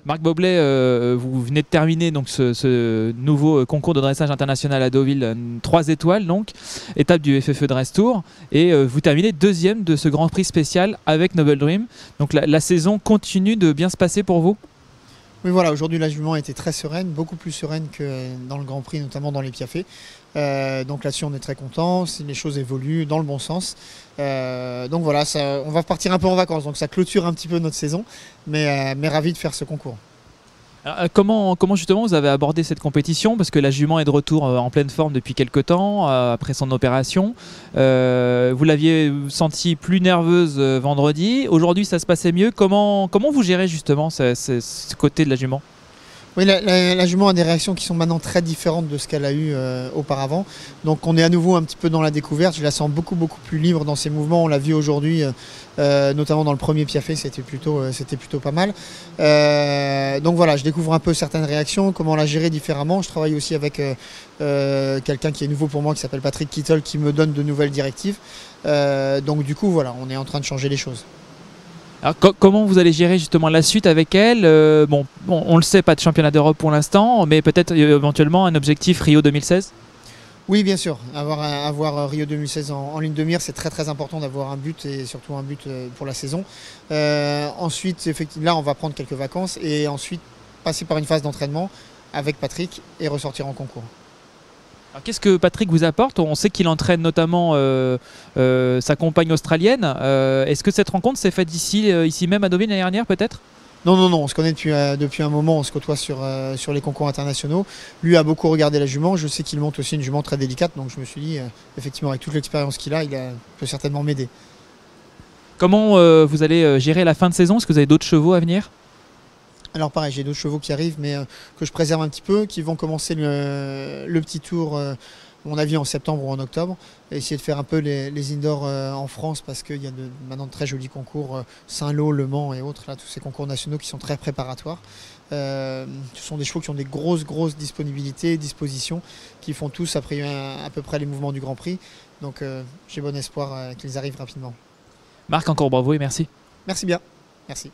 Marc Boblet, vous venez de terminer donc ce nouveau concours de dressage international à Deauville, 3 étoiles donc, étape du FFE Dress Tour, et vous terminez deuxième de ce Grand Prix spécial avec Noble Dream. Donc la saison continue de bien se passer pour vous? Oui, voilà, aujourd'hui la jument a été très sereine, beaucoup plus sereine que dans le Grand Prix, notamment dans les piaffés. Donc là-dessus on est très content, les choses évoluent dans le bon sens. Donc voilà, on va partir un peu en vacances, donc ça clôture un petit peu notre saison, mais ravi de faire ce concours. Alors, comment justement vous avez abordé cette compétition? Parce que la jument est de retour en pleine forme depuis quelques temps, après son opération. Vous l'aviez sentie plus nerveuse vendredi. Aujourd'hui, ça se passait mieux. Comment vous gérez justement ce côté de la jument? Oui, la jument a des réactions qui sont maintenant très différentes de ce qu'elle a eu auparavant. Donc on est à nouveau un petit peu dans la découverte. Je la sens beaucoup plus libre dans ses mouvements. On l'a vu aujourd'hui, notamment dans le premier piaffé, c'était plutôt pas mal. Donc voilà, je découvre un peu certaines réactions, comment la gérer différemment. Je travaille aussi avec quelqu'un qui est nouveau pour moi, qui s'appelle Patrick Kittel, qui me donne de nouvelles directives. Donc du coup, voilà, on est en train de changer les choses. Alors, comment vous allez gérer justement la suite avec elle? Bon, on le sait, pas de championnat d'Europe pour l'instant, mais peut-être éventuellement un objectif Rio 2016? Oui, bien sûr. Avoir Rio 2016 en ligne de mire, c'est très important d'avoir un but, et surtout un but pour la saison. Ensuite, effectivement, là, on va prendre quelques vacances et ensuite passer par une phase d'entraînement avec Patrick et ressortir en concours. Qu'est-ce que Patrick vous apporte? On sait qu'il entraîne notamment sa compagne australienne. Est-ce que cette rencontre s'est faite ici même à Deauville l'année dernière peut-être? Non, on se connaît depuis un moment, on se côtoie sur les concours internationaux. Lui a beaucoup regardé la jument, je sais qu'il monte aussi une jument très délicate, donc je me suis dit, effectivement, avec toute l'expérience qu'il a, peut certainement m'aider. Comment vous allez gérer la fin de saison? Est-ce que vous avez d'autres chevaux à venir? Alors pareil, j'ai d'autres chevaux qui arrivent, mais que je préserve un petit peu, qui vont commencer le petit tour, à mon avis, en septembre ou en octobre, et essayer de faire un peu les indoors en France, parce qu'il y a maintenant de très jolis concours, Saint-Lô, Le Mans et autres, là, tous ces concours nationaux qui sont très préparatoires. Ce sont des chevaux qui ont des grosses disponibilités, dispositions, qui font tous à peu près les mouvements du Grand Prix. Donc j'ai bon espoir qu'ils arrivent rapidement. Marc, encore bravo et merci. Merci bien, merci.